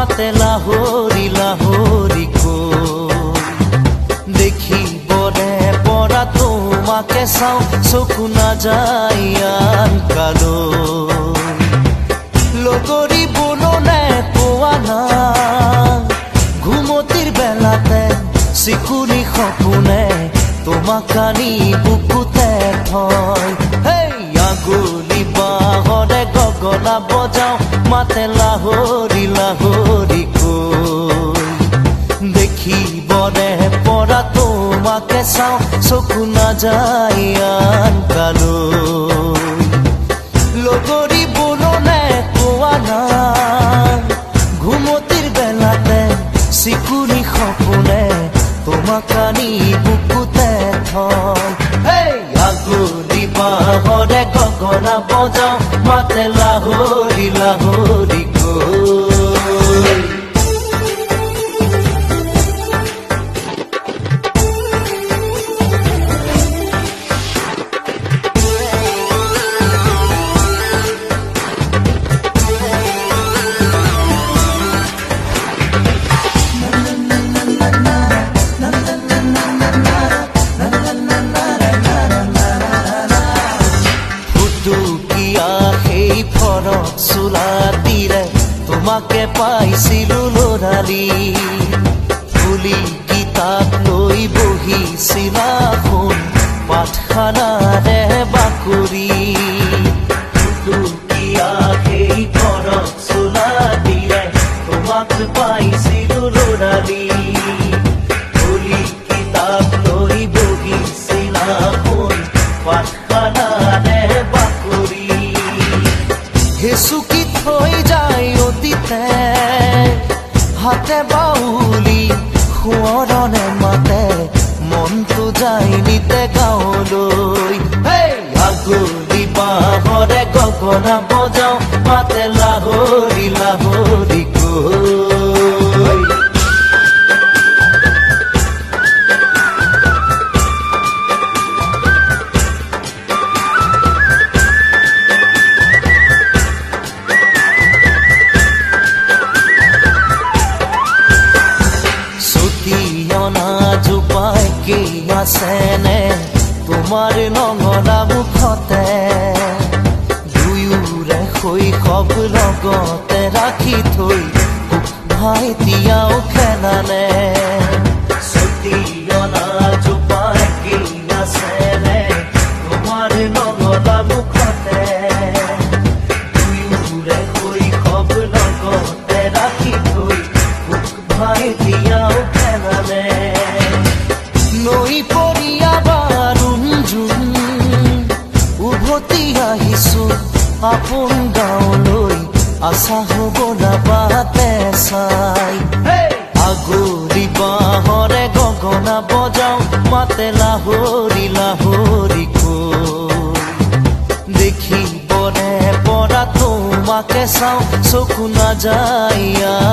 মাতে লাহৰি লাহৰি দেখিবনে পৰা তোমাকে চাওঁ চকু নাযায় আন কালৈ লগৰী বননে পোৱা না ঘুমতিৰ বেলাতে চিকুনি সপোনে তোমাক কানি বুকুতে থয় হেই আগুলি বাহৰে গগনা বজাওঁ মাতে লাহৰি লাহৰি দেখিবনে পৰা তোমাকে চাওঁ চকু নাযায় আন কালৈ লগৰী বননে পোৱা না ঘুমতিৰ বেলাতে চিকুনি সপোনে তোমাক কানি বুকুতে থয় হেই আগুলি বাহৰে গগনা বজাওঁ মাতে লাহৰি লাহৰি তোমাকে পাইছিলো লৰালি ফুলি কিতাপ লৈ বহিছিলা শুন পাঠখানাৰে বাকৰি সেই ঘৰত চোলা দিলে তোমাক পাইছিলো লৰালি ফুলি কিতাপ লৈ বহিছিলা শুন পাঠখানাৰে বাকৰি হেচুকি থৈ যায় অতীতে হাতে বাউলি সোঁৱৰণে মাতে মনটো যায় নিতে গাঁৱলৈ আগুলি বাহৰে গগনা বজাওঁ মাতে লাহৰি লাহৰি আছেনে তোমাৰ নঙলা মুখতে দুয়োৰে শৈশৱ লগতে ৰাখি থৈ ভাইটিয়াও খেলানে চুটিয়না জোপাই কি আছেনে তোমাৰ নঙলা মুখতে দুয়োৰে শৈশৱ লগতে ৰাখি থৈ ভাইটিয়াও খেলানে নৈ পৰিয়া বাৰুণ জোন উভতি আহিছো আপোন গাঁৱলৈ আশা হ'ব না বাটে চাই আগুলি বাহৰে গগনা বজাওঁ মাতে লাহৰি লাহৰি দেখিবনে পৰা তোমাকে চাওঁ চকু নাযায়